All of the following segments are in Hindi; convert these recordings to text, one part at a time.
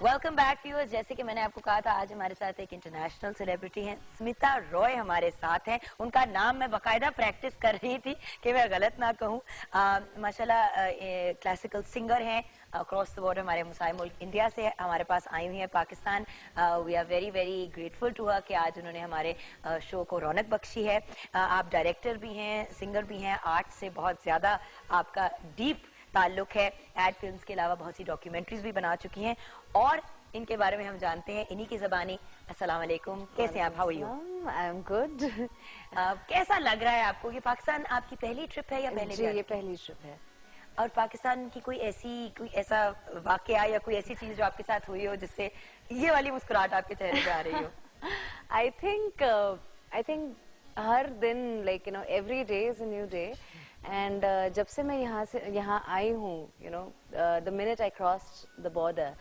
Welcome back viewers. जैसे कि मैंने आपको कहा था, आज हमारे साथ एक इंटरनेशनल सेलिब्रिटी हैं, स्मिता रॉय हमारे साथ हैं। उनका नाम मैं बाकायदा प्रैक्टिस कर रही थी कि मैं गलत ना कहूँ। माशाल्लाह क्लासिकल सिंगर हैं, अक्रॉस द बॉर्डर हमारे मुसाए मुल्क इंडिया से हमारे पास आई हुई है Pakistan. We are very very grateful to her कि आज उन्होंने हमारे शो को रौनक बख्शी है। आप डायरेक्टर भी हैं, सिंगर भी हैं, आर्ट से बहुत ज्यादा आपका डीप ताल्लुक है। एड फिल्म्स के अलावा बहुत सी डॉक्यूमेंट्रीज भी बना चुकी हैं और इनके बारे में हम जानते हैं इन्हीं की ज़बानी। अस्सलाम वालेकुम, कैसे हैं आप? How are you? I am good. कैसा लग रहा है आपको कि पाकिस्तान आपकी पहली ट्रिप है या पहले? जी, ये पहली ट्रिप है। और पाकिस्तान की कोई ऐसा वाकया या कोई ऐसी चीज जो आपके साथ हुई हो जिससे ये वाली मुस्कुराहट आपके चेहरे पे आ रही हो? आई थिंक हर दिन like every day is a new day. And जब से मैं यहाँ आई हूँ, the minute I cross the border,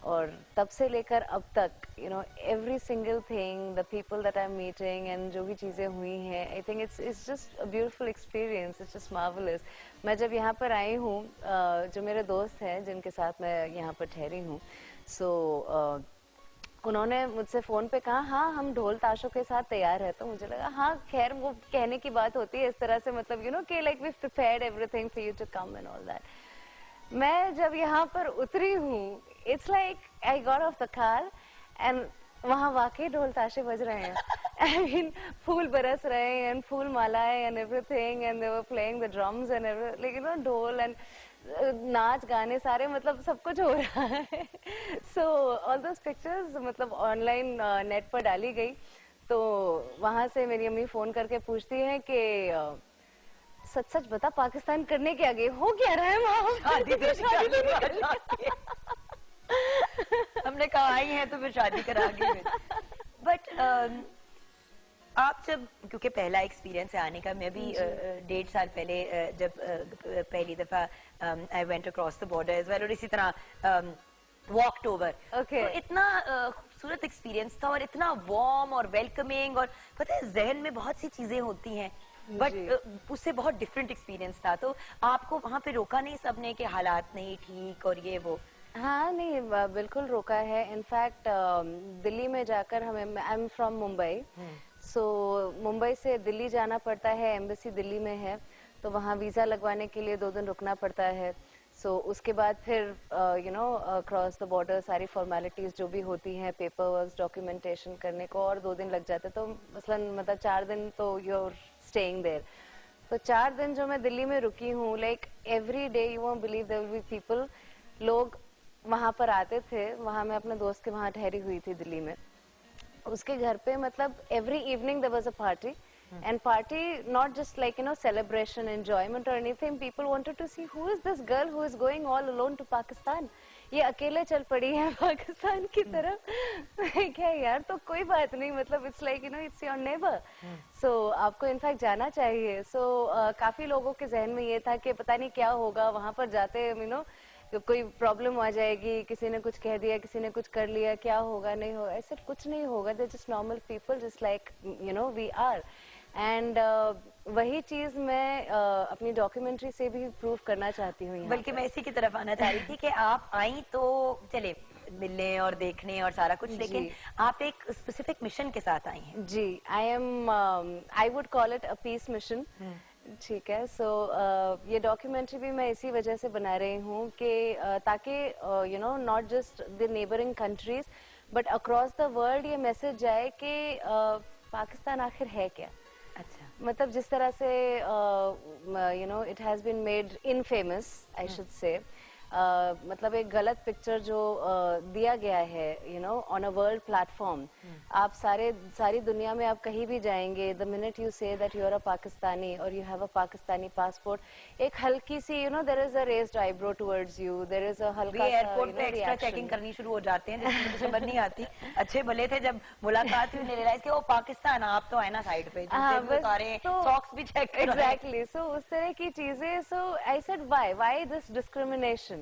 और तब से लेकर अब तक every single thing, the people that I am meeting and जो भी चीजें हुई हैं, I think it's just a beautiful experience, it's just marvellous. मैं जब यहाँ पर आई हूँ, जो मेरे दोस्त हैं जिनके साथ मैं यहाँ पर ठहरी हूँ, उन्होंने मुझसे फोन पे कहा हाँ हम ढोल ताशों के साथ तैयार है। तो मुझे लगा हाँ खैर वो कहने की बात होती है इस तरह से, मतलब कि like we prepared everything for you to come and all that. मैं जब यहाँ पर उतरी हूँ, it's like I got off the car and वहाँ वाकई ढोल ताशे बज रहे हैं। आई मीन फूल बरस रहे हैं एंड फूल मालाएं and everything, and they were playing the drums and like ढोल एंड नाच गाने सारे, मतलब सब कुछ हो रहा है। सो ऑल दोस पिक्चर्स मतलब ऑनलाइन नेट पर डाली गई। तो वहां से मेरी अम्मी फोन करके पूछती है कि सच सच बता पाकिस्तान करने क्या गई, हो क्या रहा है वहाँ? हमने कहा आई हैं तो फिर शादी करा गई। बट आप जब, क्योंकि पहला एक्सपीरियंस है आने का, मैं भी 1.5 साल पहले जब पहली दफा I went across the border as well, और इसी तरह वॉकड ओवर, तो इतना खूबसूरत एक्सपीरियंस था और इतना वार्म और वेलकमिंग, और पता है जहन में बहुत सी चीजें होती हैं बट उससे बहुत डिफरेंट एक्सपीरियंस था। तो आपको वहाँ पे रोका नहीं सबने कि हालात नहीं ठीक और ये वो? हाँ नहीं, बिल्कुल रोका है। इनफैक्ट दिल्ली में जाकर हमें, आई एम फ्रॉम मुंबई, सो मुंबई से दिल्ली जाना पड़ता है, एम्बेसी दिल्ली में है, तो वहाँ वीजा लगवाने के लिए 2 दिन रुकना पड़ता है। सो उसके बाद फिर क्रॉस द बॉर्डर सारी फॉर्मेलिटीज जो भी होती हैं, पेपर वर्क, डॉक्यूमेंटेशन करने को और 2 दिन लग जाते, तो मसलन मतलब 4 दिन तो यू आर स्टेइंग देयर। तो 4 दिन जो मैं दिल्ली में रुकी हूँ, like every day you won't believe there will be people, लोग वहां पर आते थे। वहां मैं अपने दोस्त के वहां ठहरी हुई थी दिल्ली में, उसके घर पे मतलब every evening there was a party, and party not just like celebration, enjoyment or anything. People wanted to see who is this girl who is going all alone to Pakistan. ये अकेले चल पड़ी है पाकिस्तान की तरफ। क्या यार, तो कोई बात नहीं, मतलब it's like it's your neighbour, so आपको इनफैक्ट जाना चाहिए। सो काफी लोगों के जहन में ये था कि पता नहीं क्या होगा वहां पर जाते, कोई प्रॉब्लम आ जाएगी, किसी ने कुछ कह दिया, किसी ने कुछ कर लिया, क्या होगा नहीं होगा। ऐसे कुछ नहीं होगा, they just normal people just like we are. And वही चीज मैं अपनी डॉक्यूमेंट्री से भी प्रूव करना चाहती हूँ। बल्कि मैं इसी की तरफ आना चाह रही थी कि आप आई तो चले मिलने और देखने और सारा कुछ, लेकिन आप एक स्पेसिफिक मिशन के साथ आई हैं। जी, I would call it a peace mission. ठीक है, सो ये डॉक्यूमेंट्री भी मैं इसी वजह से बना रही हूँ कि ताकि not just the neighbouring countries but across the world ये मैसेज जाए कि पाकिस्तान आखिर है क्या। अच्छा, मतलब जिस तरह से it has been made infamous, I should say, मतलब एक गलत पिक्चर जो दिया गया है ऑन अ वर्ल्ड प्लेटफॉर्म। आप सारी दुनिया में आप कहीं भी जाएंगे, the minute you say that you are a Pakistani और you have a Pakistani passport, एक हल्की सी there is a raised eyebrow towards you, there is a हल्का सा एयरपोर्ट पे एक्स्ट्रा चेकिंग करनी शुरू हो जाते हैं, जिसकी मुझे समझ नहीं आती। अच्छे भले थे, जब मुलाकात हुई रियलाइज कि वो पाकिस्तान, आप तो है ना साइड पे, सॉक्स भी चेक कर रहे हैं। एग्जैक्टली, सो उस तरह की चीजें। So I said why this discrimination,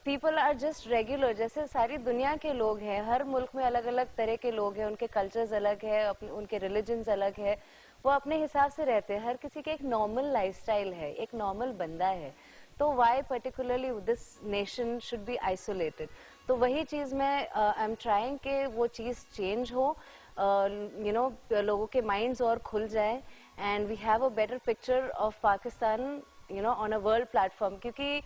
people are just regular, जैसे सारी दुनिया के लोग हैं, हर मुल्क में अलग अलग तरह के लोग हैं, उनके कल्चर्स अलग है, उनके रिलीजन्स अलग है, वो अपने हिसाब से रहते हैं, हर किसी के एक नॉर्मल लाइफस्टाइल है, एक नॉर्मल बंदा है। तो why particularly this nation should be isolated. तो वही चीज मैं आई एम ट्राइंग कि वो चीज चेंज हो, यू नो लोगों के माइंड्स और खुल जाए, and we have a better picture of Pakistan you know on a world platform, क्योंकि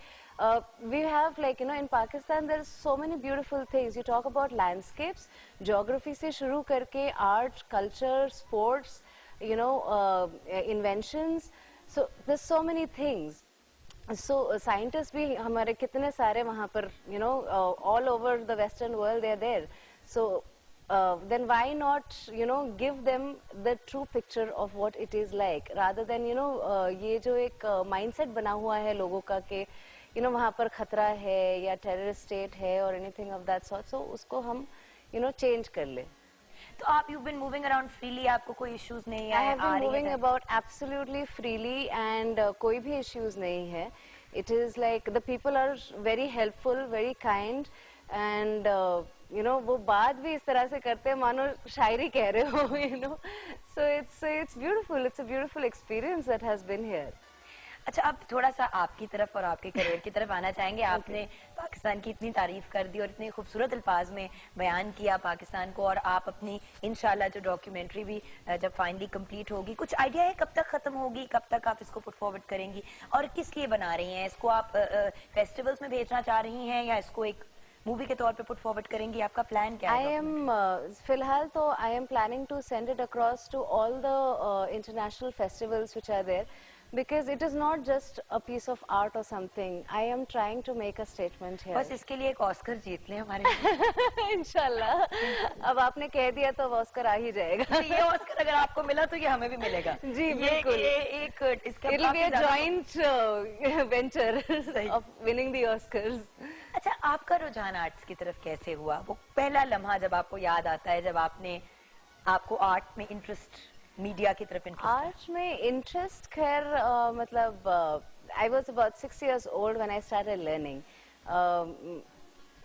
we have like you know in Pakistan there's so many beautiful things. You talk about landscapes, geography से शुरू करके art, culture, sports, you know inventions, so there's so many things. So scientists भी हमारे कितने सारे वहाँ पर you know all over the western world they're there. So then why not you know give them the true picture of what it is like, rather than you know ये जो एक mindset बना हुआ है लोगों का कि you know वहाँ पर खतरा है या terrorist state है or anything of that sort, so उसको हम you know change कर ले. तो आप you've been moving around freely, आपको कोई issues नहीं I है? have been moving about absolutely freely and कोई भी issues नहीं है. It is like the people are very helpful, very kind, and you know वो बात भी इस तरह से करते हैं मानो शायरी कह रहे हो, you know, so it's beautiful. It's a beautiful experience that has been here. अच्छा, अब थोड़ा सा आपकी तरफ और आपके करियर की तरफ आना चाहेंगे. आपने पाकिस्तान की इतनी तारीफ कर दी और इतने खूबसूरत अल्फाज में बयान किया पाकिस्तान को, और आप अपनी इंशाल्लाह जो डॉक्यूमेंट्री भी जब फाइनली कंप्लीट होगी, कुछ आइडिया है कब तक खत्म होगी, कब तक आप इसको पुट फॉरवर्ड करेंगी और किस लिए बना रही हैं? इसको आप फेस्टिवल्स में भेजना चाह रही हैं या इसको एक मूवी के तौर पे पुट फॉरवर्ड करेंगी? आपका प्लान क्या है? I am फिलहाल तो I am planning to send it across to all the international festivals which are there, because it is not just a piece of art or something. I am trying to make a statement here. बस इसके लिए एक ऑस्कर जीत लें हमारे लिए. इंशाल्लाह. अब आपने कह दिया तो ऑस्कर आ ही जाएगा. ये ऑस्कर अगर आपको मिला तो ये हमें भी मिलेगा. जी बिल्कुल. ये एक इसका It will be a joint venture of winning the Oscars. अच्छा, आपका रुझान आर्ट्स की तरफ कैसे हुआ? वो पहला लम्हा जब आपको याद आता है जब आपको आर्ट में इंटरेस्ट, मीडिया की तरफ इंटरेस्ट? आर्ट में इंटरेस्ट खैर मतलब I was about 6 years old when I started learning.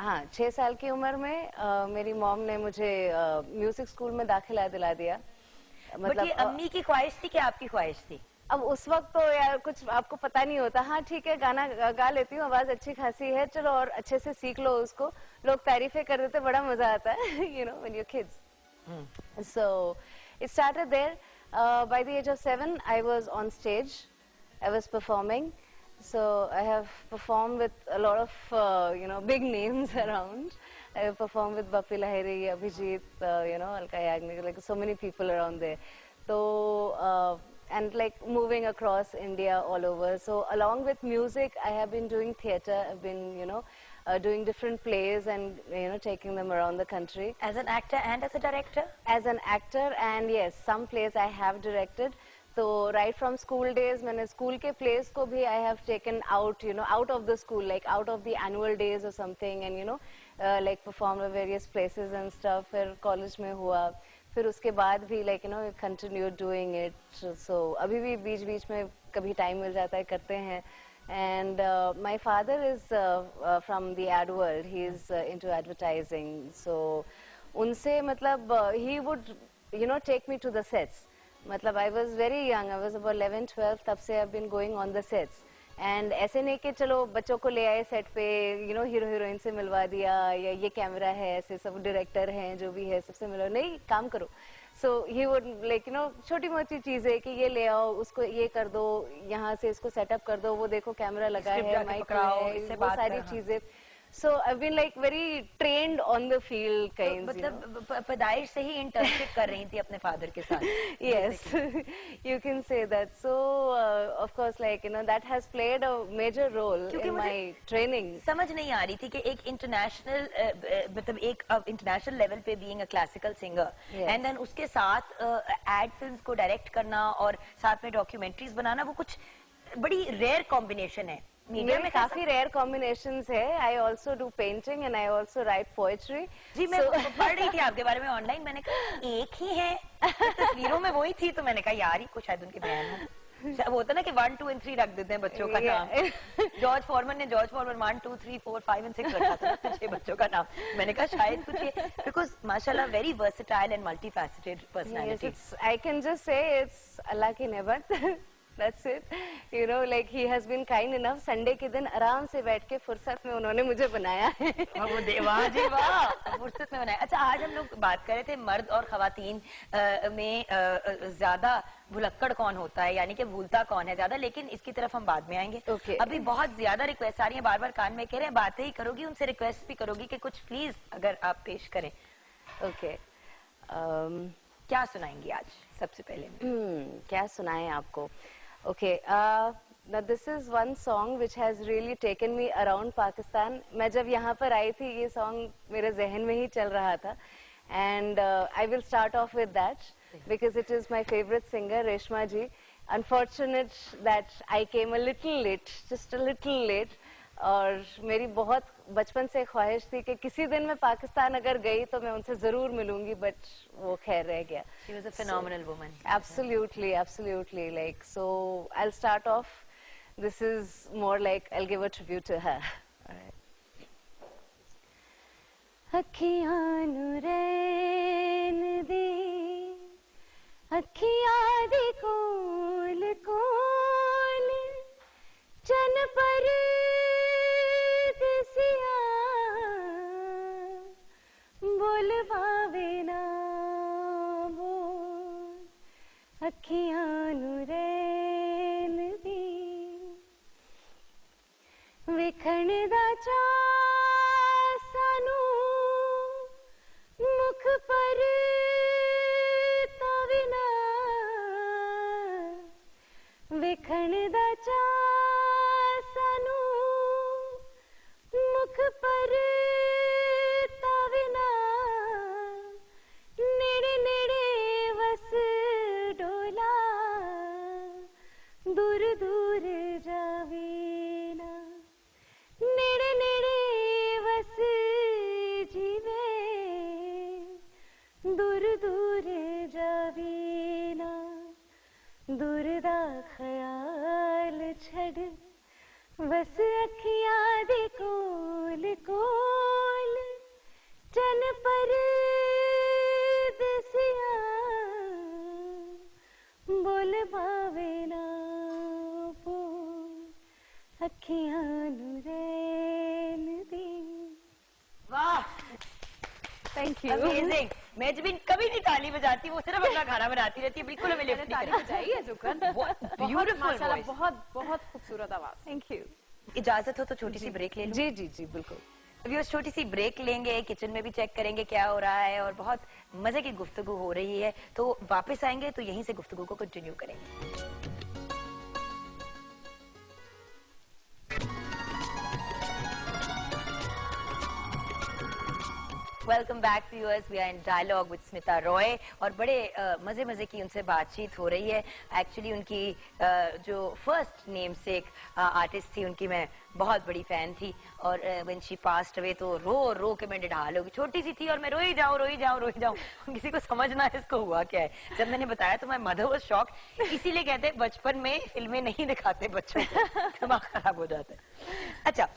हाँ, 6 साल की उम्र में मेरी मॉम ने मुझे म्यूजिक स्कूल में दाखिला दिला दिया. मतलब अम्मी की ख्वाहिश थी कि आपकी ख्वाहिश थी? अब उस वक्त तो यार कुछ आपको पता नहीं होता. हाँ ठीक है, गाना गा लेती हूँ, आवाज अच्छी खासी है, चलो और अच्छे से सीख लो उसको. लोग तारीफें कर देते, बड़ा मजा आता है, you know, when you're kids. So it started there. By the age of 7, I was on stage. I was performing. So I have performed with a lot of you know big names around. I have performed with Bappi Lahiri, Abhijit, you know, Alka Yagnik, like so many people around there. So and like moving across India all over. So along with music, I have been doing theatre. I've been, you know, doing different plays and, you know, taking them around the country. As an actor and as a director? As an actor, and yes, some plays I have directed. So right from school days, मैंने school के plays को भी I have taken out, you know, out of the school, like out of the annual days or something, and you know, like performed at various places and stuff. फिर college में हुआ. फिर उसके बाद भी like you know continue doing it. So अभी भी बीच-बीच में कभी time मिल जाता है करते हैं. And my father is from the ad world. He is into advertising. So उनसे मतलब he would you know take me to the sets. मतलब I was very young. I was about 11, 12. तब से I've been going on the sets. And ऐसे नहीं कि चलो बच्चों को ले आए सेट पे, you know, हीरो हीरोइन से मिलवा दिया या ये कैमरा है, ऐसे सब डायरेक्टर हैं जो भी है सबसे मिलो, नहीं काम करो. So he would like you know छोटी मोटी चीजें कि ये ले आओ, उसको ये कर दो, यहाँ से इसको सेटअप कर दो, वो देखो कैमरा लगा है, माइक है, वो सारी चीजें. So I've been like very trained on the field kinds. मतलब पैदाइश से ही इंटर्नशिप कर रही थी अपने फादर के साथ. Yes, you can say that. So of course, like you know, that has played a major role in my training. समझ नहीं आ रही थी कि एक इंटरनेशनल मतलब एक इंटरनेशनल लेवल पे being a classical singer and then उसके साथ एड फिल्म्स को डायरेक्ट करना और साथ में डॉक्यूमेंट्रीज बनाना, वो कुछ बड़ी रेयर कॉम्बिनेशन है. मीडिया में काफी रेयर कॉम्बिनेशंस है. I also do painting and I also write poetry. जी मैं पढ़ रही थी आपके बारे में ऑनलाइन, मैंने कहा एक ही है, तस्वीरों में वही थी, तो मैंने कहा यार ही कुछ शायद उनके बयान हो. वो होता ना कि 1, 2 and 3 रख देते हैं बच्चों का नाम. जॉर्ज फॉरमन ने जॉर्ज फॉरमन 1, 2, 3, 4, 5 and 6 रखा था 6 बच्चों का नाम. मैंने कहा शायद कुछ ये, बिकॉज माशाल्लाह very versatile and multifaceted personality. I can just say it's अल्लाह की नेमत. That's it. You know, like he has been kind enough. Sunday के दिन आराम से बैठ के फुर्सत में उन्होंने मुझे बनाया है. वो वाह जी वाह, फुर्सत में बनाया. अच्छा, आज हम लोग बात कर रहे थे मर्द और खवातीन में ज्यादा भुलक्कड़ कौन होता है, यानी कि भूलता कौन है ज्यादा, लेकिन इसकी तरफ हम बाद में आएंगे. Okay. अभी बहुत ज्यादा रिक्वेस्ट आ रही है, बार बार कान में कह रहे हैं, बातें ही करोगी, उनसे रिक्वेस्ट भी करोगी कि कुछ प्लीज अगर आप पेश करें. Okay. क्या सुनाएंगी आज सबसे पहले? क्या सुनाएं आपको? Okay. Now this is one song which has really taken me around Pakistan. मैं जब यहाँ पर आई थी ये song मेरे जहन में ही चल रहा था, and I will start off with that because it is my favorite singer Reshma ji. Unfortunate that I came a little late, just a little late. और मेरी बहुत बचपन से ख्वाहिश थी कि किसी दिन मैं पाकिस्तान अगर गई तो मैं उनसे जरूर मिलूंगी, बट वो खैर रह गया. She was a phenomenal woman. Absolutely, absolutely. Like, so I'll start off. This is more like I'll give a tribute to her. अखियां नू रैन दी, अखियां दी कोल कोल, चन पर दिसिया, बोल पावे ना बोल, अखियां नू रैन दी, विखण दा चा सानू मुख पर तविना, विखण दा चा सानू मुख पर तविना, नेड़े नेड़े वस डोला, दूर दूर जावीना, नेड़े नेड़े वस जीवे, दूर दूर जावीना, दूर दा ख्याल छड़, बस अखियां दी कोल कोल, चन पर दिसिया, बोल पावे ना बोल, अखियां नू रैन दी. वाह, थैंक यू. अमेजिंग. मैं जब कभी नहीं ताली बजाती, वो सिर्फ अपना खाना बनाती रहती है, बिल्कुल हमें लिफ्ट नहीं बजाई है जुकन. Beautiful voice. बहुत बहुत खूबसूरत आवाज. Thank you. इजाजत हो तो छोटी सी ब्रेक ले लूं? जी जी जी बिल्कुल. अभी उस छोटी सी ब्रेक लेंगे, किचन में भी चेक करेंगे क्या हो रहा है, और बहुत मजे की गुफ्तगू हो रही है, तो वापस आएंगे तो यहीं से गुफ्तगू को कंटिन्यू करेंगे. Welcome back viewers, we are in dialogue with Smita Roy, और बड़े मजे मजे की उनसे बातचीत हो रही है. एक्चुअली उनकी जो फर्स्ट नेम से एक आर्टिस्ट थी, उनकी मैं बहुत बड़ी फैन थी, और व्हेन शी पास्ड अवे तो रो रो के मैं ढाल हो गई. छोटी सी थी और मैं रोई जाऊं रोई जाऊं रोई जाऊं, किसी को समझना इसको हुआ क्या है. जब मैंने बताया तो मैं मदर वाज शॉक. इसीलिए कहते हैं बचपन में फिल्में नहीं दिखाते बच्चों को, दिमाग खराब हो जाता है. अच्छा,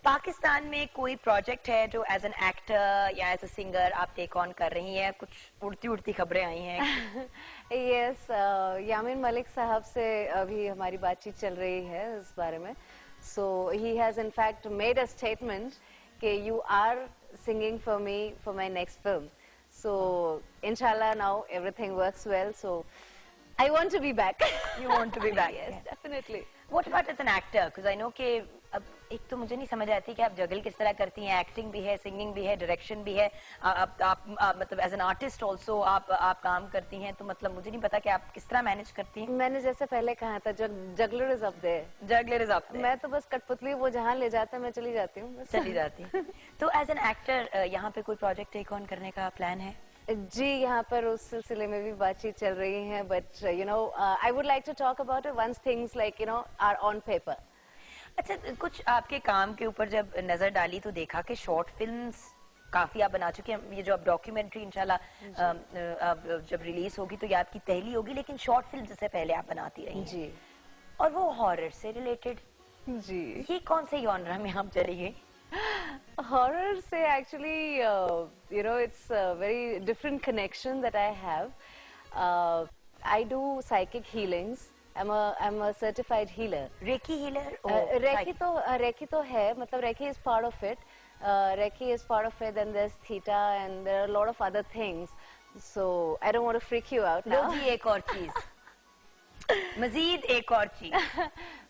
पाकिस्तान में कोई प्रोजेक्ट है जो एज एन एक्टर या एज अ सिंगर आप टेक ऑन कर रही हैं? कुछ उड़ती उड़ती खबरें आई हैं. यस, यामीन मलिक साहब से अभी हमारी बातचीत चल रही है इस बारे में. So he has in fact made a statement कि you are singing for me for my next film. So इंशाल्लाह now everything works well. So I want to be back. You want to be back? Yes, definitely. What about as an actor? Because I know कि अब एक तो मुझे नहीं समझ आती कि आप जगल किस तरह करती हैं. एक्टिंग भी है, सिंगिंग भी है, डायरेक्शन भी है, आप मतलब एज एन आर्टिस्ट ऑल्सो आप काम करती हैं, तो मतलब मुझे नहीं पता कि आप किस तरह मैनेज करती हैं. मैंने जैसे पहले कहा था, juggler is up there. Juggler is up there. मैं तो बस कठपुतली, वो जहाँ ले जाता है मैं चली जाती हूँ. चली जाती हैं. तो एज एन एक्टर यहाँ पे कोई प्रोजेक्ट टेक ऑन करने का प्लान है? जी, यहाँ पर उस सिलसिले में भी बातचीत चल रही है, but you know I would like to talk about it once things like you know are on paper. अच्छा, कुछ आपके काम के ऊपर जब नजर डाली तो देखा कि शॉर्ट फिल्म्स काफी आप बना चुके हैं. ये जो अब डॉक्यूमेंट्री इंशाल्लाह जब रिलीज होगी तो ये आपकी पहली होगी, लेकिन शॉर्ट फिल्म से पहले आप बनाती रही जी. और वो हॉरर से रिलेटेड. जी, ये कौन से जॉनरा में आप चली गई? हॉरर से actually you know it's a very different connection that I have. I do psychic healings. I'm a certified healer. Recce healer? Reiki तो है, मतलब Reiki is part of it. Reiki is part of it, then there's Theta, and there are a lot of other things. So I don't want to freak you out low now. जी एक और चीज, मजीद एक और चीज.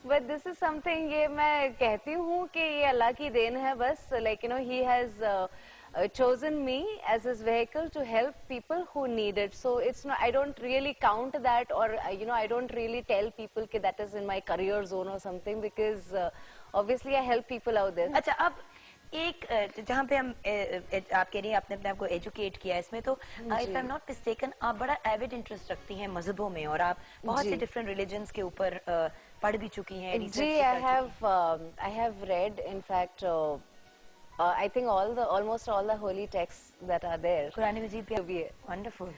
But this is something, ये मैं कहती हूँ कि ये अल्लाह की देन है बस. Like you know, he has chosen me as his vehicle to help people who need it. So it's not, I don't really count that, or you know, I don't really tell people कि that is in my career zone or something, because obviously I help people out there. अच्छा, अब एक जहाँ पे हम आप कह रही हैं आपने अपने आप को एजुकेट किया इसमें, तो if I am not mistaken आप बड़ा एविड इंटरेस्ट रखती हैं मजहबों में, और आप बहुत से डिफरेंट रिलीजन्स के ऊपर पढ़ भी चुकी हैं, जी, I have read, in fact, I think almost all the holy texts that are there. Quran मजीद भी है. वंडरफुल.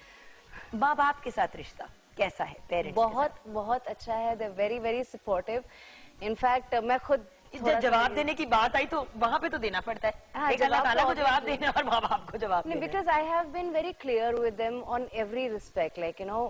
माँ बाप के साथ रिश्ता कैसा है? पेरेंट्स बहुत अच्छा है. They're very very supportive. In fact, मैं खुद जब जवाब देने की बात आई तो वहाँ पे तो देना पड़ता है. हाँ, एक अल्लाह ताला को जवाब देना और माँ बाप को जवाब देना. Because I have been very clear with them on every respect, like you know,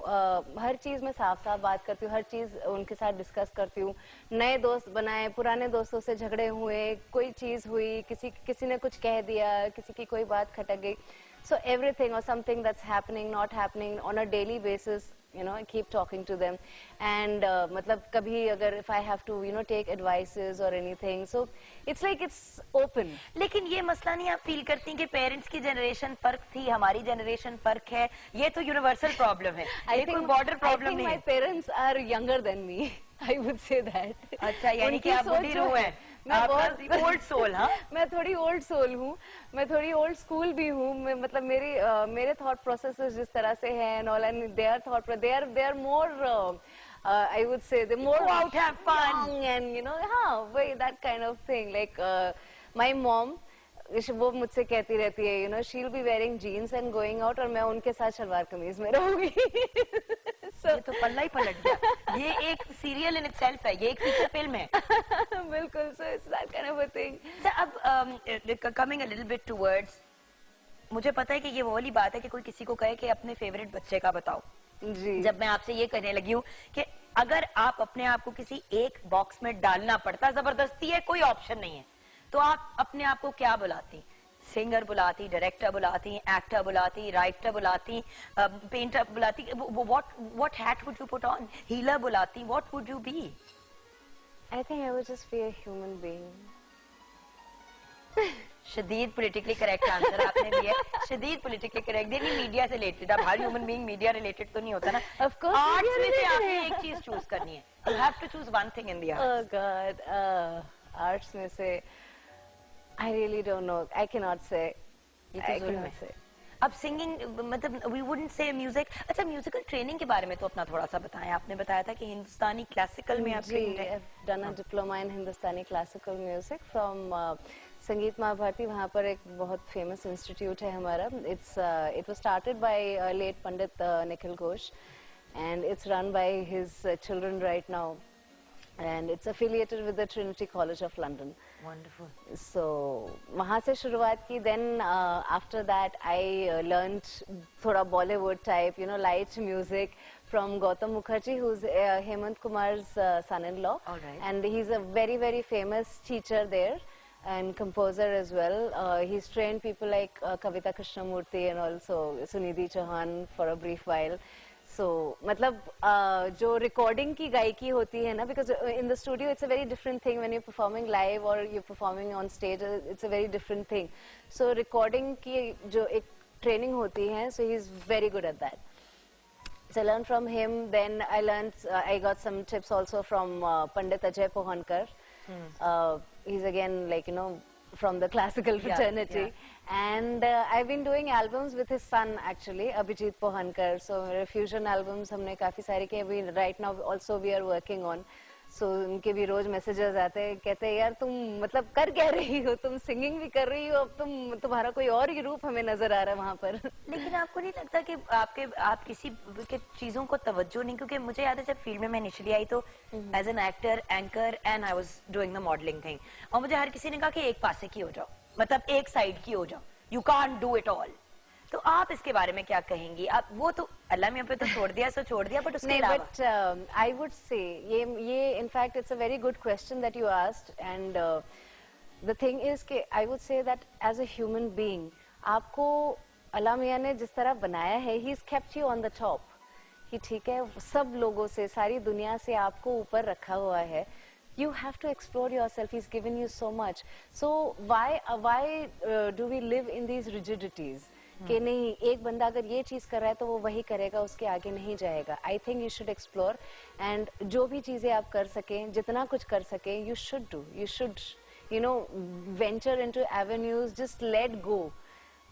हर चीज में साफ साफ बात करती हूँ, हर चीज उनके साथ डिस्कस करती हूँ. नए दोस्त बनाए, पुराने दोस्तों से झगड़े हुए, कोई चीज हुई, किसी ने कुछ कह दिया, किसी की कोई बात खटक गई. So everything or something that's happening, not happening on a daily basis, you know, I keep talking to them. And मतलब कभी अगर if I have to, you know, take advices or anything, so it's like it's open. लेकिन ये मसला नहीं आप फील करती कि पेरेंट्स की जनरेशन फर्क थी, हमारी जनरेशन फर्क है, ये तो यूनिवर्सल प्रॉब्लम है, ये कोई बॉर्डर प्रॉब्लम नहीं है. I think my parents are younger than me. I would say that. अच्छा, यानी कि आप बुढ़ी रूह हैं. मैं बहुत ओल्ड सोल. हाँ, मैं थोड़ी ओल्ड सोल हूँ, मैं थोड़ी ओल्ड स्कूल भी हूँ. मतलब मेरे थॉट प्रोसेसेस जिस तरह से हैं and all, and they are more I would say they're more go out, have fun, young, and you know, हाँ, that kind of thing. Like my mom, वो मुझसे कहती रहती है, you know, she'll be wearing jeans and going out, और मैं उनके साथ शलवार कमीज में रहूंगी. ये तो पल्ला ही पलट गया. ये एक सीरियल इन इटसेल्फ है, ये एक फीचर फिल्म है. बिल्कुल. So it's that kind of a thing. अब coming a little bit towards, मुझे पता है कि ये वो वाली बात है कि कोई किसी को कहे कि अपने फेवरेट बच्चे का बताओ. जी. जब मैं आपसे ये कहने लगी हूँ कि अगर आप अपने आप को किसी एक बॉक्स में डालना पड़ता, जबरदस्ती है, कोई ऑप्शन नहीं है, तो आप अपने आप को क्या बुलाती? सिंगर बुलाती, डायरेक्टर बुलाती, एक्टर बुलाती, राइटर बुलाती, पेंटर बुलाती? what hat would you put on? Healer बुलाती? what would you be? I think I would just be a human being. शदीद पॉलिटिकली करेक्ट आंसर आपने दिया. शदीद पॉलिटिकली करेक्ट. देखिए मीडिया से रिलेटेड, अब हर ह्यूमन बीइंग मीडिया रिलेटेड तो नहीं होता ना. Of course. आर्ट्स में से आपने एक चीज चूज करनी है. You have to choose one thing in the arts. Oh God, arts में से I really don't know. I cannot say. I cannot say. अब सिंगिंग मतलब वी वुडंट से म्यूजिक. अच्छा, म्यूजिकल ट्रेनिंग के बारे में तो अपना थोड़ा सा बताएं. आपने बताया था कि हिंदुस्तानी क्लासिकल में आप जी, I've done a diploma in Hindustani classical music from संगीत महाभारती. वहाँ पर एक बहुत फेमस इंस्टीट्यूट है हमारा. It was started by late Pandit Nikhil Ghosh, and it's run by his children right now, and it's affiliated with the Trinity College of London. Wonderful. So वहाँ से शुरुआत की. Then after that I learned थोड़ा Bollywood type, you know, light music from Gautam Mukherjee, who's Hemant Kumar's son-in-law. All right. And he's a very very famous teacher there and composer as well. He's trained people like Kavita Krishnamurti and also Sunidhi Chauhan for a brief while. So मतलब जो recording की गायकी होती है ना, because in the studio it's a very different thing when you're performing live or you're performing on stage. It's a very different thing. So recording की जो एक training होती है, so he's very good at that. So I learned from him. Then I got some tips also from Pandit Ajay Pohankar. He's again, like, you know, from the classical fraternity. Yeah. And I've been doing albums with his son actually, Abhijit Pohankar. So fusion albums हमने काफी सारे किए. Right now also we are working on. So उनके भी रोज मैसेजेस आते हैं, कहते हैं यार तुम मतलब कर क्या रही हो, तुम सिंगिंग भी कर रही हो, अब तुम्हारा कोई और ही रूप हमें नजर आ रहा है वहाँ पर. लेकिन आपको नहीं लगता कि आप किसी के चीजों को तवज्जो नहीं, क्योंकि मुझे याद है जब फील्ड में मैं इनिशियली आई तो as an actor, anchor, and I was doing the modelling thing, और मुझे हर किसी ने कहा कि एक पासे की हो जाओ, मतलब एक साइड की हो जाओ, you can't do it all. तो आप इसके बारे में क्या कहेंगी? आप वो तो अल्लाह मियां पे तो छोड़ दिया सो छोड़ दिया, बट उसके नहीं, अलावा बट आई वुड से ये in fact it's a very good question that you asked, and the thing is कि I would say that as a human being आपको अल्लाह मियां ने जिस तरह बनाया है, he is kept you on the top, कि ठीक है सब लोगों से, सारी दुनिया से आपको ऊपर रखा हुआ है. You have to explore yourself. He's given you so much. So why do we live in these rigidities? कि नहीं, एक बंदा अगर ये चीज कर रहा है तो वो वही करेगा, उसके आगे नहीं जाएगा. I think you should explore, and जो भी चीजें आप कर सकें, जितना कुछ कर सकें, you should do. You should, you know, venture into avenues. Just let go.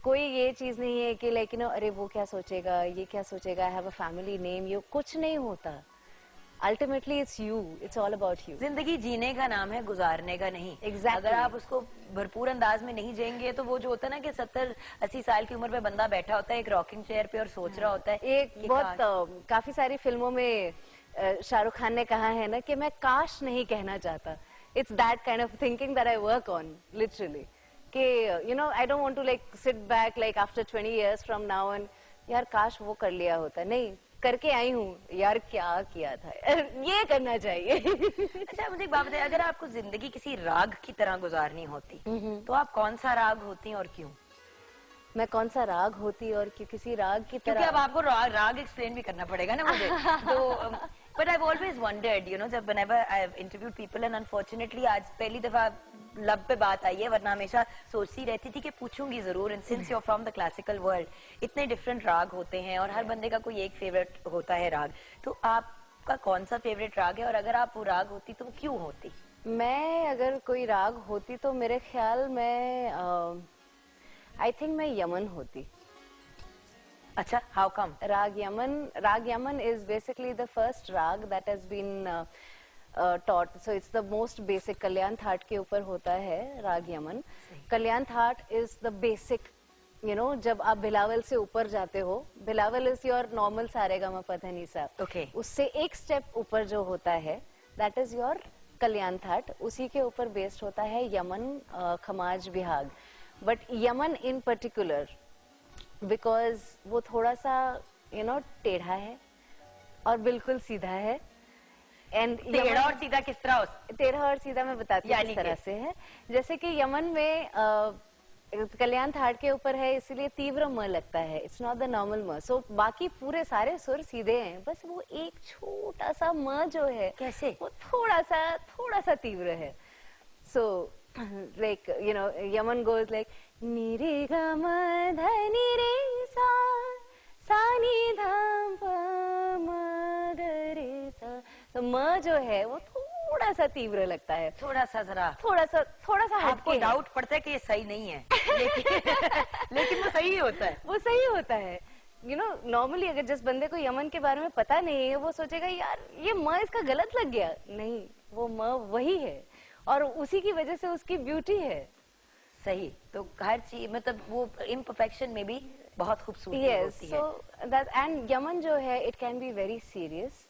कोई ये चीज नहीं है कि लाइक, you know, अरे वो क्या सोचेगा, ये क्या सोचेगा, I have a family name. ये कुछ नहीं होता. Ultimately it's you, it's all about you. जिंदगी जीने का नाम है, गुजारने का नहीं. Exactly. अगर आप उसको भरपूर अंदाज में नहीं जिएंगे तो वो जो होता है ना कि 70-80 साल की उम्र पे बंदा बैठा होता है एक रॉकिंग चेयर पे और सोच रहा होता है. एक बहुत काफी सारी फिल्मों में शाहरुख खान ने कहा है ना कि मैं काश नहीं कहना चाहता. It's that kind of thinking that I work on, literally. कि you know, I don't want to like sit back like after 20 years from now and यार काश वो कर लिया होता. नहीं, करके आई हूँ यार, क्या किया था, ये करना चाहिए. अच्छा मुझे एक बात बताइए, अगर आपको जिंदगी किसी राग की तरह गुजारनी होती तो आप कौन सा राग होती और क्यों? मैं कौन सा राग होती और क्यों? किसी राग की क्योंकि तरह. अब आपको राग एक्सप्लेन भी करना पड़ेगा ना मुझे. तो but I've always wondered, you know, जब whenever I've interviewed people and unfortunately आज पहली दफा लब पे बात आई है, वरना हमेशा सोचती रहती थी कि पूछूंगी जरूर. And since you are from the classical world, इतने डिफरेंट राग होते हैं और हर बंदे का कोई एक फेवरेट होता है राग. तो आपका कौन सा फेवरेट राग है और अगर आप वो राग होती तो वो क्यों होती? मैं अगर कोई राग होती तो मेरे ख्याल में आई थिंक मैं यमन होती. अच्छा, हाउ कम? राग Yemen is basically the first rag that has been taught. So it's the most basic. Kalyan thaat के ऊपर होता है raga Yaman. Kalyan thaat is the basic, you know, जब आप भिलावल से ऊपर जाते हो, भिलावल is your normal Saregama पधनीसा. Okay. उससे एक स्टेप ऊपर जो होता है, that is your Kalyan thaat. उसी के ऊपर बेस्ड होता है Yaman, Khamaj, Bihag. But Yaman in particular because वो थोड़ा सा यू नो टेढ़ा है और बिल्कुल सीधा है. एंड टेढ़ा और सीधा किस तरह? टेढ़ा और सीधा मैं बताती हूँ किस तरह से है. जैसे कि यमन में कल्याण थाट के ऊपर है, इसीलिए तीव्र म लगता है. इट्स नॉट द नॉर्मल म. सो बाकी पूरे सारे सुर सीधे हैं, बस वो एक छोटा सा म जो है कैसे वो थोड़ा सा तीव्र है. सो like you know, Yaman goes like ni re ga ma dha ni re sa sa ni dha pa ma ga re sa. तो म जो है वो थोड़ा सा तीव्र लगता है, थोड़ा सा हटके. आपको डाउट पड़ता है कि ये सही नहीं है, लेकिन वो सही होता है. वो सही होता है. यू नो, नॉर्मली अगर जिस बंदे को यमन के बारे में पता नहीं है वो सोचेगा यार ये म इसका गलत लग गया. नहीं, वो म वही है और उसी की वजह से उसकी ब्यूटी है. सही. तो हर चीज मतलब वो इम्परफेक्शन में भी बहुत खूबसूरती होती है. सो दैट एंड यमन जो है it can be very serious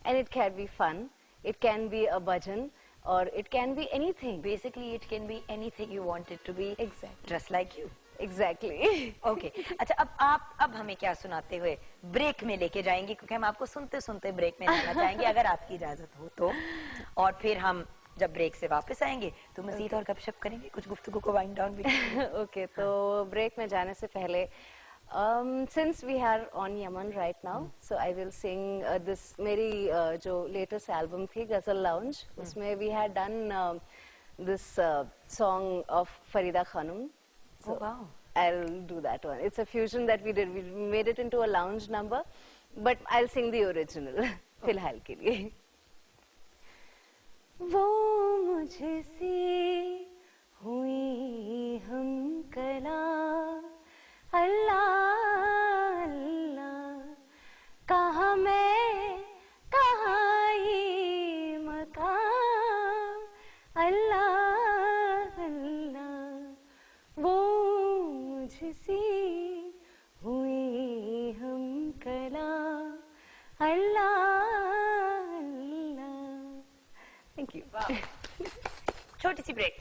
and it can be fun, it can be a bhajan और it can be anything. Basically it can be anything you want it to be. Exactly. Just like you. Exactly. Okay. अच्छा, अब हमें क्या सुनाते हुए ब्रेक में लेके जाएंगे, क्योंकि हम आपको सुनते सुनते ब्रेक में जाना चाहेंगे अगर आपकी इजाजत हो तो. और फिर हम जब ब्रेक से वापस आएंगे तो मजीद और गपशप करेंगे, कुछ गुफ्तगू को वाइंड डाउन भी. ओके. तो ब्रेक में जाने से पहले since we are on Yaman right now, so I will sing this मेरी जो latest album थी Ghazal Lounge, उसमें we had done this song of Farida Khanum. So Oh, wow. I'll do that one. It's a fusion that we did. We made it into a lounge number, but I'll sing the original फिलहाल के लिए. वो मुझसे हुई हम कला अल्लाह अल्लाह, कहाँ मैं कहाँ ये मकाम अल्लाह अल्लाह. वो मुझसे हुई हम कला अल्लाह अल्लाह. Thank you. छोटी सी ब्रेक.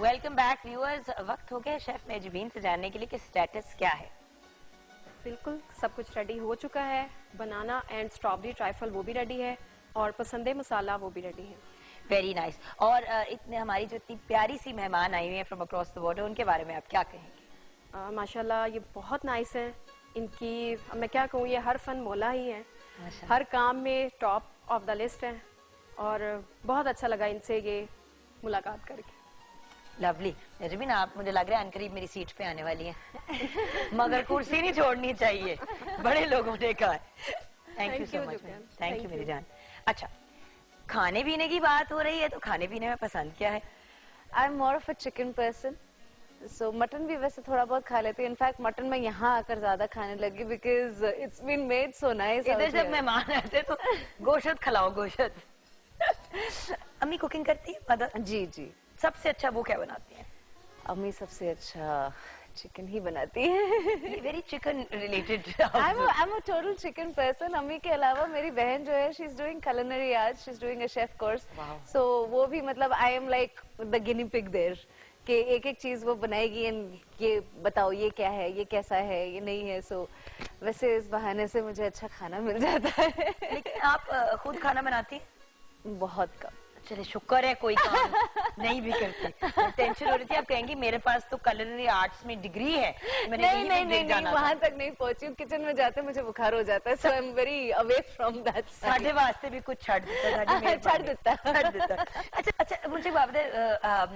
Welcome back viewers. वक्त हो गया शेफ मेजबीन से जानने के लिए कि स्टेटस क्या है। बिल्कुल सब कुछ रेडी हो चुका है। बनाना एंड स्ट्रॉबेरी ट्राइफल वो भी रेडी है और पसंदे मसाला वो भी रेडी है। Very nice. और इतने हमारी जो इतनी प्यारी सी मेहमान आई हुई है फ्रॉम अक्रॉस द बॉर्डर, उनके बारे में आप क्या कहेंगे? माशाल्लाह ये बहुत नाइस है। इनकी मैं क्या कहूँ, ये हर फन मौला ही है, माशाल्लाह। हर काम में टॉप ऑफ द लिस्ट है और बहुत अच्छा लगा इनसे ये मुलाकात करके। लवली। मेजबीन, आप मुझे लग रहा है अनकरीब मेरी सीट पे आने वाली हैं। मगर कुर्सी नहीं छोड़नी चाहिए, बड़े लोगों ने कहा। Thank you so much. Thank you मेरी जान। अच्छा, खाने पीने की बात हो रही है तो खाने पीने में पसंद क्या है? I am more of a chicken person, so mutton भी वैसे थोड़ा बहुत खा लेती हूँ। इनफैक्ट मटन मैं यहाँ आकर ज्यादा खाने लगी because it's been made so nice. इधर जब मेहमान आते तो गोश्त खिलाओ, गोश्त। अम्मी कुकिंग करती है? मदर? जी जी। सबसे अच्छा वो क्या बनाती है? अम्मी सबसे अच्छा चिकन ही बनाती है। Very chicken related. I am a total chicken person. अम्मी के अलावा मेरी बहन जो है, she is doing culinary arts, she is doing a chef course. So वो भी मतलब I am like the guinea pig there, कि एक एक चीज वो बनाएगी एंड ये बताओ ये क्या है, ये कैसा है, ये नहीं है। सो वैसे इस बहाने से मुझे अच्छा खाना मिल जाता है। लेकिन आप खुद खाना बनाती हैं? बहुत कम। चले शुक्र है कोई काम नहीं भी करती। टेंशन हो रही थी आप कहेंगी मेरे पास तो culinary आर्ट्स में डिग्री है, मैंने नहीं यही नहीं नहीं, वहां तक नहीं पहुंची हूँ। किचन में जाते मुझे बुखार हो जाता है, so I am very away from that. साढ़े वास्ते भी कुछ छड़ देता था। छड़ देता। अच्छा अच्छा, मुझे बाबा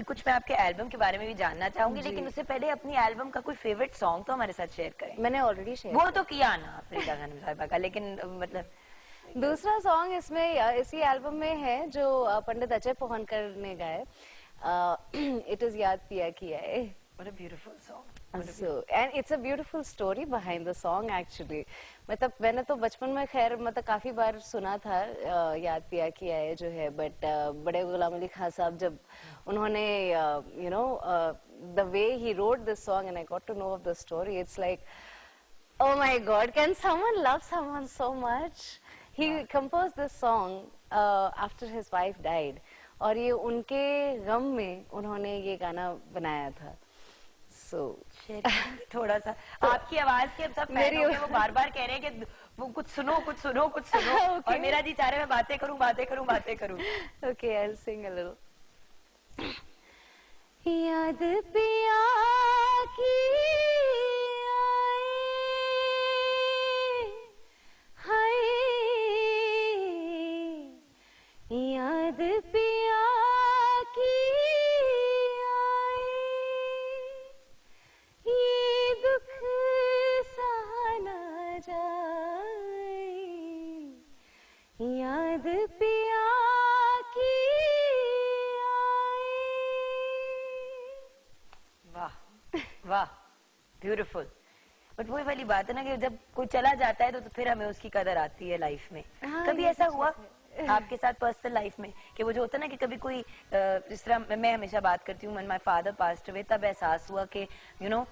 कुछ मैं आपके एल्बम के बारे में भी जानना चाहूंगी, लेकिन उससे पहले अपनी एल्बम का कोई फेवरेट सॉन्ग तो हमारे साथ शेयर करें। मैंने ऑलरेडी शेयर वो तो किया ना आपने खानम साहिबा का, लेकिन मतलब दूसरा सॉन्ग इसमें इसी एल्बम में है जो पंडित अजय पोहनकर ने गाए, इट इज याद पिया किया है। What a beautiful song. So, and it's a beautiful story behind the song actually. मतलब मैंने तो बचपन में खैर मतलब काफी बार सुना था याद पिया किया है जो है, बट बड़े गुलाम अली खान साहब जब उन्होंने you know the way he wrote this song and I got to know of the story, it's like, oh my God, can someone love someone so much? He composed this song after his wife died, और ये उनके गम में उन्होंने ये गाना बनाया था। So, थोड़ा सा आपकी आवाज के अब सब फैन हो गए, वो बार बार कह रहे हैं कि वो कुछ सुनो कुछ सुनो कुछ सुनो। okay. और मेरा जी चाह रहा है मैं बातें करूं बातें करूं बातें करूं। Okay, I'll sing a little. याद पिया की आए, हाय याद पिया की आए, ये दुख सहा ना जाए, याद पिया की आए। वाह वाह, ब्यूटीफुल। बट वही वाली बात है ना कि जब कोई चला जाता है तो फिर हमें उसकी कदर आती है लाइफ में। कभी ऐसा हुआ आपके साथ पर्सनल लाइफ में कि वो जो होता है ना कि कभी कोई जिस तरह मैं हमेशा बात करती हूँ, माय फादर पास्ड अवे, तब एहसास हुआ कि यू नो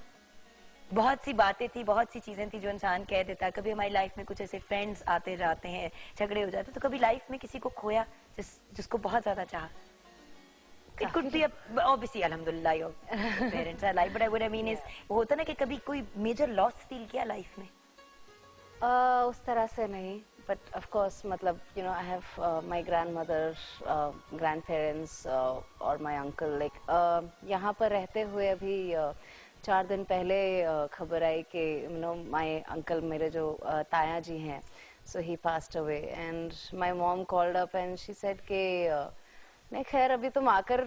बहुत सी बातें थी, बहुत सी चीजें थी जो इंसान कह देता। कभी हमारी लाइफ में कुछ ऐसे फ्रेंड्स आते जाते हैं, झगड़े हो जाते, तो कभी लाइफ में किसी को खोया जिसको बहुत ज्यादा चाहा? It could be obviously alhamdulillah your parents are alive, but what I mean is वो होता ना कि कभी कोई मेजर लॉस फील किया लाइफ में? उस तरह से नहीं, but of course मतलब you know I have my grandmother, grandparents और my uncle, like यहाँ पर रहते हुए अभी 4 दिन पहले खबर आई कि you know my uncle, मेरे जो ताया जी हैं, so he passed away and my mom called up and she said कि नहीं खैर अभी तुम आकर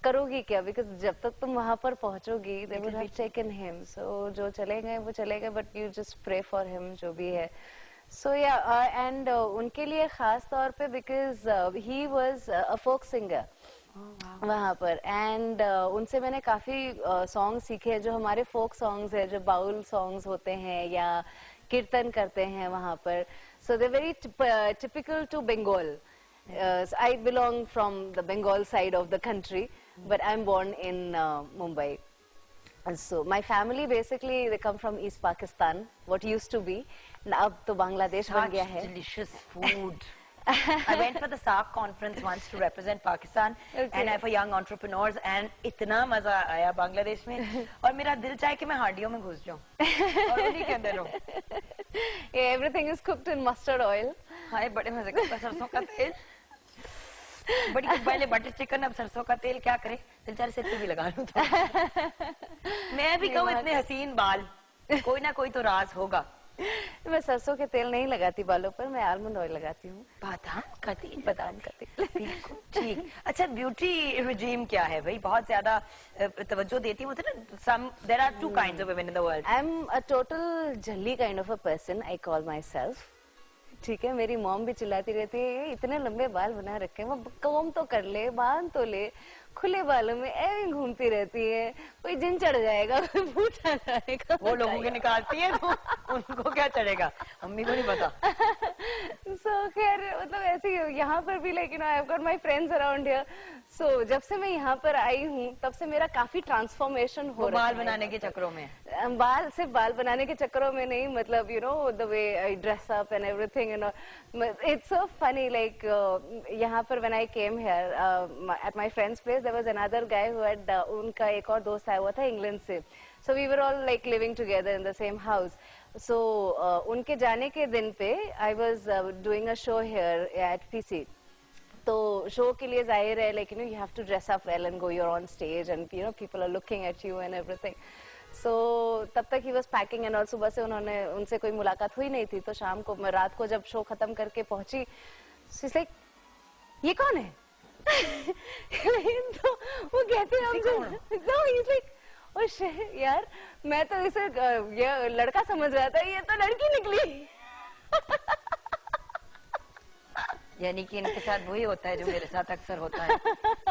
करोगी क्या, बिकॉज जब तक तुम वहां पर पहुंचोगी they would have taken him, so जो चले गए वो चले गए, but you just pray for him जो भी है। so yeah and उनके लिए खास तौर पे because he was a folk singer वहाँ पर, and उनसे मैंने काफी सॉन्ग सीखे हैं जो हमारे फोक सॉन्ग्स है, जो बाउल सॉन्ग्स होते हैं या कीर्तन करते हैं वहाँ पर। so they're very typical to Bengal. I belong from the Bengal side of the country, but I'm born in Mumbai. And so my family basically they come from East Pakistan, what used to be. अब तो बांग्लादेश बन गया है। Delicious food. I went for the SAARC conference once to represent Pakistan and for young entrepreneurs and इतना मजा आया बांग्लादेश में और मेरा दिल चाहे कि मैं हड्डियों में घुस जाऊं और उन्हीं के अंदर रहूं. Yeah, everything is cooked in mustard oil. हाय बड़े मजे का सरसों का तेल बड़ी पहले बटर चिकन अब सरसों का तेल क्या करे दिल चाहे सिर पे भी लगा लूं तो मैं भी कहूँ इतने हसीन बाल कोई ना कोई तो राज होगा. मैं सरसों के तेल नहीं लगाती बालों पर, मैं आलमंड ऑयल लगाती हूँ. बादाम का तेल बिल्कुल ठीक. अच्छा ब्यूटी रिजीम क्या है भाई, बहुत ज्यादा तवज्जो देती हूँ ना. Some there are two kinds of women in the world. I am a total jhalli kind of a person, I call myself. ठीक है, मेरी मॉम भी चिल्लाती रहती है इतने लंबे बाल बना रखे हैं, वो कॉम तो कर ले, बांध तो ले, खुले बालों में ऐसे घूमती रहती है, कोई जिन चढ़ जाएगा कोई भूत आ जाएगा. वो लोगों के निकालती है तो उनको क्या चढ़ेगा, मम्मी को नहीं पता. So खैर मतलब ऐसे ही यहाँ पर भी लेकिन I have got my friends around here. So जब से मैं यहाँ पर आई हूँ तब से मेरा काफी ट्रांसफॉर्मेशन हो रहा है. बाल बनाने के चक्करों में, सिर्फ बाल बनाने के चक्करों में नहीं, मतलब you know the way I dress up and everything, you know it's so funny. Like यहाँ पर when I came here at my friends place there was another guy who had, उनका एक और दोस्त आया हुआ था इंग्लैंड से. So we were all like living together in the same house. So उनके जाने के दिन पे I was doing a show here at PC. तो शो के लिए जाहिर है like you know you have to dress up well and go your on stage and you know people are looking at you and everything. So तब तक ही वाज पैकिंग एंड और सुबह से उनसे कोई मुलाकात हुई नहीं थी. तो शाम को मैं रात को जब शो खत्म करके पहुंची, शी इज लाइक ये कौन है? तो वो कहते हैं तो he is like oh shit यार, मैं तो इसे ये लड़का समझ रहा था, ये तो लड़की निकली. यानी कि इनके साथ वही होता है जो मेरे साथ अक्सर होता है.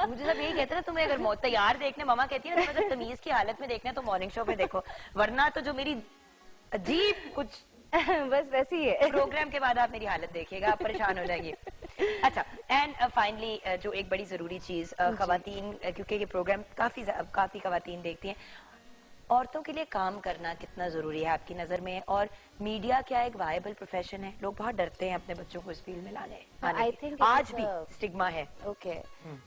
मुझे सब यही कहते हैं ना, तुम्हें अगर तैयार देखने, मामा कहती है ना, तुम्हें अगर तमीज की हालत में देखना है तो मॉर्निंग शो पे देखो, वरना तो जो मेरी अजीब कुछ बस वैसी ही है. प्रोग्राम के बाद आप मेरी हालत देखिएगा, आप परेशान हो जाएंगे. अच्छा एंड फाइनली जो एक बड़ी जरूरी चीज खवातीन, क्योंकि ये प्रोग्राम काफी खवातीन देखती हैं, औरतों के लिए काम करना कितना जरूरी है आपकी नजर में, और मीडिया क्या एक वायबल प्रोफेशन है? लोग बहुत डरते हैं अपने बच्चों को इस फील्ड में लाने. आई थिंक आज भी स्टिग्मा है. Okay,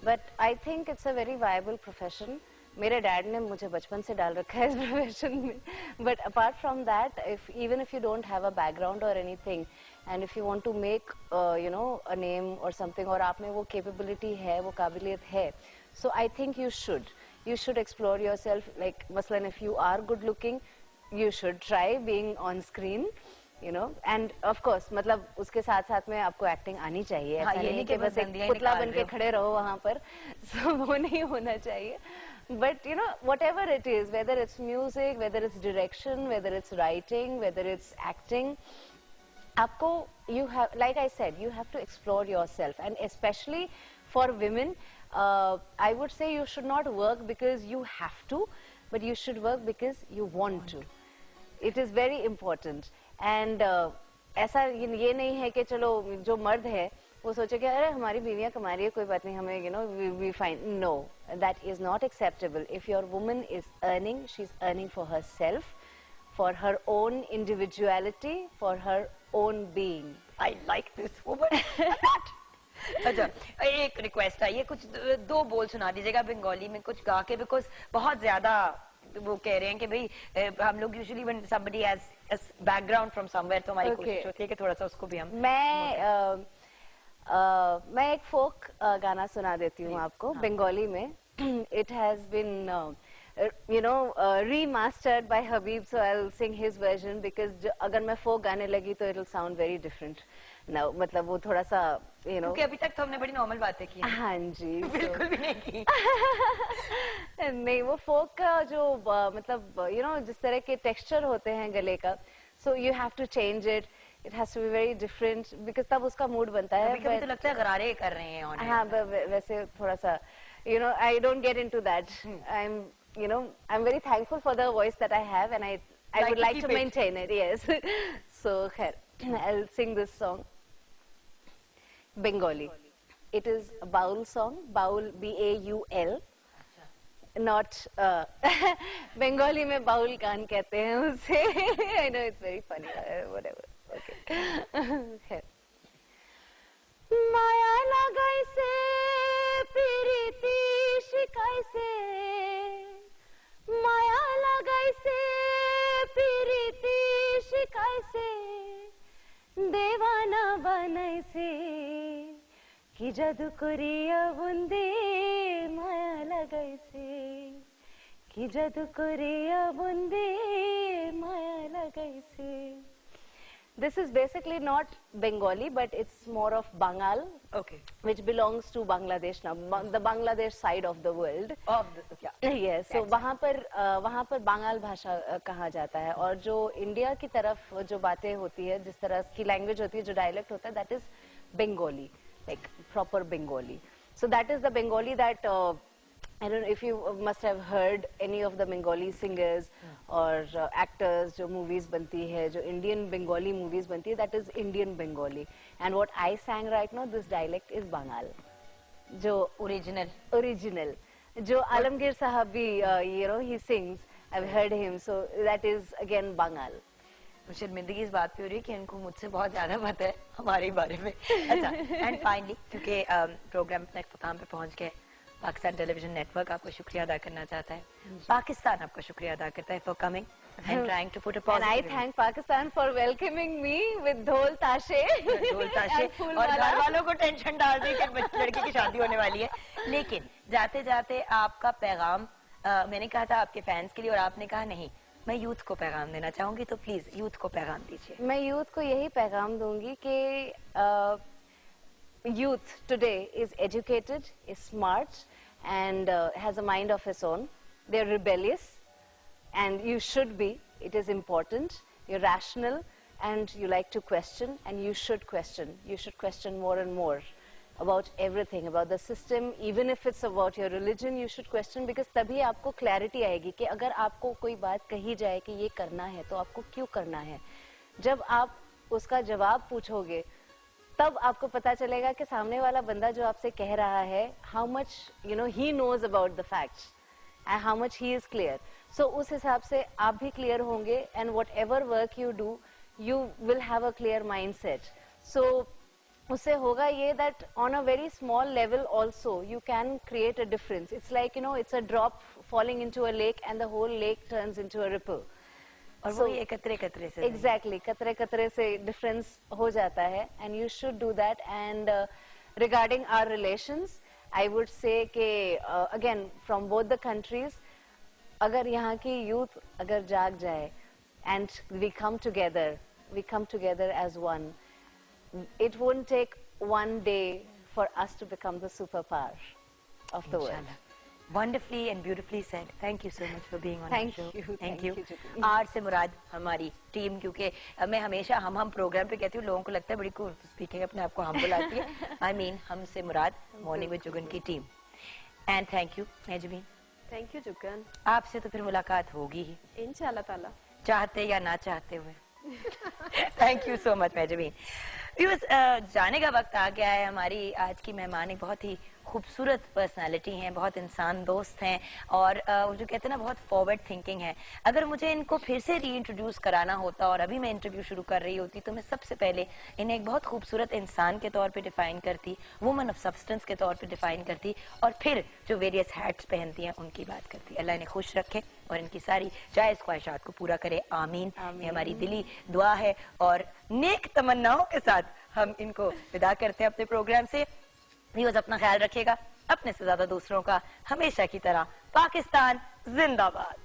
but I think it's a very viable profession. मेरे डैड ने मुझे बचपन से डाल रखा है इस प्रोफेशन में. But apart from that, even if you don't have a background और anything and if you want to make you know a name और समथिंग, और आप में वो कैपेबिलिटी है, वो काबिलियत है, so I think you should explore yourself. Like maslan if you are good looking, you should try being on screen, you know, and of course मतलब उसके साथ साथ में आपको एक्टिंग आनी चाहिए. हाँ, ऐसा ये नहीं कि बस एक पुतला बन के खड़े रहो वहाँ पर. So वो नहीं होना चाहिए. But you know, whatever it is, whether it's music, whether it's direction, whether it's writing, whether it's acting, आपको you have, like I said, you have to explore yourself, and especially for women, I would say you should not work because you have to, but you should work because you want to. It is very important. And ऐसा ये नहीं है कि चलो जो मर्द है वो सोचे कि अरे हमारी बीवियां कमा रही है, कोई बात नहीं, हमें you know we fine. No, that is not acceptable. If your woman is earning, she's earning for herself, for her own individuality, for her own being. I like this woman. अच्छा एक रिक्वेस्ट है, ये कुछ दो बोल सुना दीजिएगा बंगाली में कुछ गा के, बिकॉज बहुत ज्यादा वो कह रहे हैं कि भाई हम लोग usually when somebody has background from somewhere, तो हमारी कोशिश होती है कि थोड़ा सा उसको भी हम. मैं एक फोक गाना सुना देती हूँ आपको बंगाली में. It has been you know remastered by Habib, so I'll sing his version because अगर मैं folk गाने लगी तो it'll sound very different. Now मतलब वो थोड़ा सा you know, क्योंकि अभी तक तो हमने बड़ी नॉर्मल बातें की. हाँ जी, बिल्कुल भी नहीं की. नहीं, वो folk का जो मतलब you know जिस तरह के texture होते हैं गले का, so you have to change it. It has to be very different because तब उसका mood बनता है. कभी तो लगता है गरारे कर रहे हैं. हाँ, वैसे थोड़ा सा you know I don't get into that. You know, I'm very thankful for the voice that I have, and I would like to maintain it. Yes. So I'll sing this song. Bengali. It is a baul song. Baul, B-A-U-L. Not Bengali में बाउल गान कहते हैं उसे. I know it's very funny. Whatever. Okay. कि जादू करिया बुंदे माया लगाइसे, कि जादू करिया बुंदे माया लगाइसे. This is basically not Bengali, but it's more of Bengal, Okay. which belongs to Bangladesh now, the Bangladesh side of the world. Yeah. Yes, so वहाँ पर बांगाल भाषा कहा जाता है. और जो इंडिया की तरफ जो बातें होती है, जिस तरह की लैंग्वेज होती है, जो डायलेक्ट होता है, that is Bengali, like proper Bengali. So that is the Bengali that I don't know if you must have heard any of the Bengali singers or actors जो movies बनती है, जो Indian Bengali movies बनती है, that is Indian Bengali. And what I sang right now, this dialect is Bangal. जो original. जो Alamgir Sahab भी he sings. I've heard him, so that is again Bangal. शर्मिंदगी इस बात पे हो रही है कि इनको मुझसे बहुत ज्यादा पता है हमारे बारे में. अच्छा, एंड फाइनली क्योंकि प्रोग्राम अपने इख्तिताम पे पहुंच गए, पाकिस्तान टेलीविजन नेटवर्क आपको शुक्रिया अदा करना चाहता है, पाकिस्तान आपका शुक्रिया अदा करता है for coming and trying to put a And I thank Pakistan for welcoming me with dhol tashe. और घर वालों को टेंशन डाल दी कि लड़की की शादी होने वाली है. लेकिन जाते जाते आपका पैगाम, मैंने कहा था आपके फैंस के लिए और आपने कहा नहीं, मैं यूथ को पैगाम देना चाहूंगी, तो प्लीज यूथ को पैगाम दीजिए. मैं यूथ को यही पैगाम दूंगी कि youth today is educated, is smart, and has a mind of its own. They're rebellious, and you should be. It is important. You're rational, and you like to question, and you should question. You should question more and more about everything, about the system. Even if it's about your religion, you should question, because तभी आपको clarity आएगी कि अगर आपको कोई बात कही जाए कि ये करना है, तो आपको क्यों करना है. जब आप उसका जवाब पूछोगे, तब आपको पता चलेगा कि सामने वाला बंदा जो आपसे कह रहा है, how much he knows about the facts and how much he is clear. So उस हिसाब से आप भी clear होंगे, and whatever work you do, you will have a clear mindset. So उससे होगा ये that on a very small level also you can create a difference. It's like it's a drop falling into a lake and the whole lake turns into a ripple. और वो ये कतरे से exactly कतरे से difference हो जाता है, and you should do that. And regarding our relations, I would say कि again from both the countries, अगर यहाँ की youth अगर जाग जाए and we come together as one, it won't take one day for us to become the superpower of the world. Wonderfully and beautifully said. Thank you so much for being on Thank the show. you. Thank Thank you. you. आर से मुराद हमारी टीम, क्योंकि मैं हमेशा हम प्रोग्राम पे कहती हूँ, लोगों को लगता है बड़ी cool स्पीकिंग अपने आप को हम बुलाती है. I mean हम से मुराद मॉर्निंग विद जुगन की team. And thank you Mehjabeen. Thank you Jugan. आपसे तो फिर मुलाकात होगी ही, इंशाल्लाह ताला, चाहते या ना चाहते हुए. Thank you so much Mehjabeen. जाने का वक्त आ गया है. हमारी आज की मेहमान एक बहुत ही खूबसूरत पर्सनालिटी हैं, बहुत इंसान दोस्त हैं, और जो कहते हैं ना बहुत फॉरवर्ड थिंकिंग है. अगर मुझे इनको फिर से रीइंट्रोड्यूस कराना होता और अभी मैं इंटरव्यू शुरू कर रही होती, तो मैं सबसे पहले इन्हें एक बहुत खूबसूरत इंसान के तौर पे डिफाइन करती, वुमन ऑफ सब्सटेंस के तौर पे डिफाइन करती, और फिर जो वेरियस हैट्स पहनती हैं उनकी बात करती. अल्लाह इन्हें खुश रखे और इनकी सारी जायज़ ख्वाहिशात को पूरा करे. आमीन. ये हमारी दिली दुआ है, और नेक तमन्नाओं के साथ हम इनको विदा करते हैं अपने प्रोग्राम से. व्यूअर्स, अपना ख्याल रखिएगा, अपने से ज्यादा दूसरों का. हमेशा की तरह पाकिस्तान जिंदाबाद.